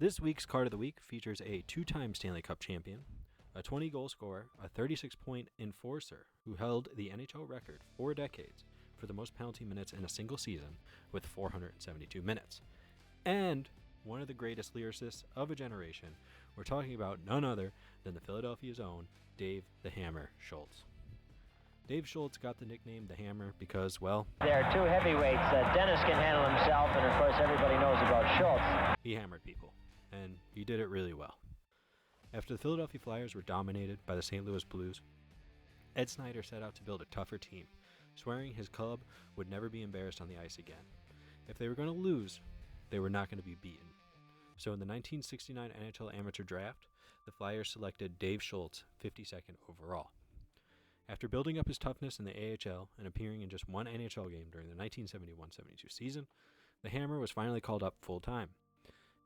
This week's Card of the Week features a two-time Stanley Cup champion, a 20-goal scorer, a 36-point enforcer who held the NHL record 4 decades for the most penalty minutes in a single season with 472 minutes, and one of the greatest lyricists of a generation. We're talking about none other than the Philadelphia's own Dave the Hammer Schultz. Dave Schultz got the nickname the Hammer because, well, there are two heavyweights. Dennis can handle himself, and of course everybody knows about Schultz. He hammered people, and he did it really well. After the Philadelphia Flyers were dominated by the St. Louis Blues, Ed Snyder set out to build a tougher team, swearing his club would never be embarrassed on the ice again. If they were going to lose, they were not going to be beaten. So in the 1969 NHL Amateur Draft, the Flyers selected Dave Schultz 52nd overall. After building up his toughness in the AHL and appearing in just one NHL game during the 1971-72 season, the Hammer was finally called up full-time.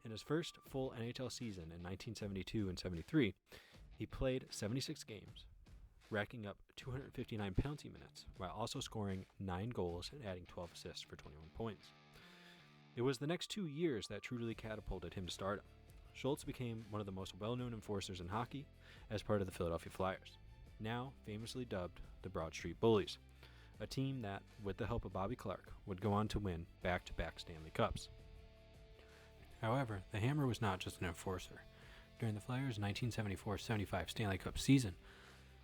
In his first full NHL season in 1972 and 73, he played 76 games, racking up 259 penalty minutes, while also scoring 9 goals and adding 12 assists for 21 points. It was the next 2 years that truly catapulted him to stardom. Schultz became one of the most well-known enforcers in hockey as part of the Philadelphia Flyers, now famously dubbed the Broad Street Bullies, a team that, with the help of Bobby Clarke, would go on to win back-to-back Stanley Cups. However, the Hammer was not just an enforcer. During the Flyers' 1974-75 Stanley Cup season,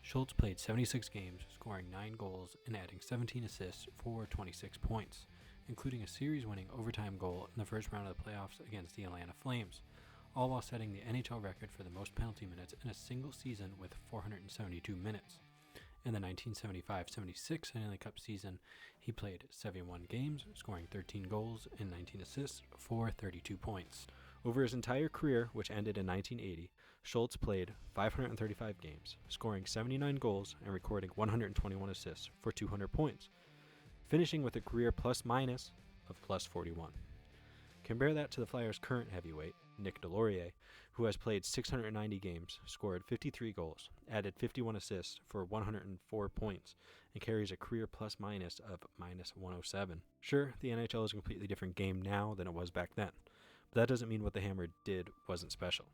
Schultz played 76 games, scoring 9 goals and adding 17 assists for 26 points, including a series-winning overtime goal in the first round of the playoffs against the Atlanta Flames, all while setting the NHL record for the most penalty minutes in a single season with 472 minutes. In the 1975-76 Stanley Cup season, he played 71 games, scoring 13 goals and 19 assists for 32 points. Over his entire career, which ended in 1980, Schultz played 535 games, scoring 79 goals and recording 121 assists for 200 points, finishing with a career plus-minus of plus 41. Compare that to the Flyers' current heavyweight, Nick Delorier, who has played 690 games, scored 53 goals, added 51 assists for 104 points, and carries a career plus-minus of minus 107. Sure, the NHL is a completely different game now than it was back then, but that doesn't mean what the Hammer did wasn't special.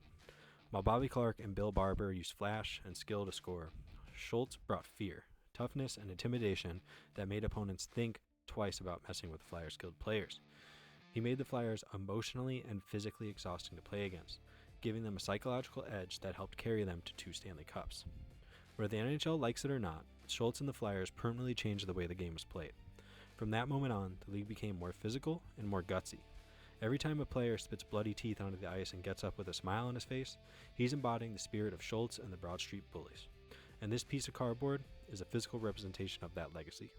While Bobby Clarke and Bill Barber used flash and skill to score, Schultz brought fear, toughness, and intimidation that made opponents think twice about messing with the Flyers' skilled players. He made the Flyers emotionally and physically exhausting to play against, giving them a psychological edge that helped carry them to 2 Stanley Cups. Whether the NHL likes it or not, Schultz and the Flyers permanently changed the way the game was played. From that moment on, the league became more physical and more gutsy. Every time a player spits bloody teeth onto the ice and gets up with a smile on his face, he's embodying the spirit of Schultz and the Broad Street Bullies. And this piece of cardboard is a physical representation of that legacy.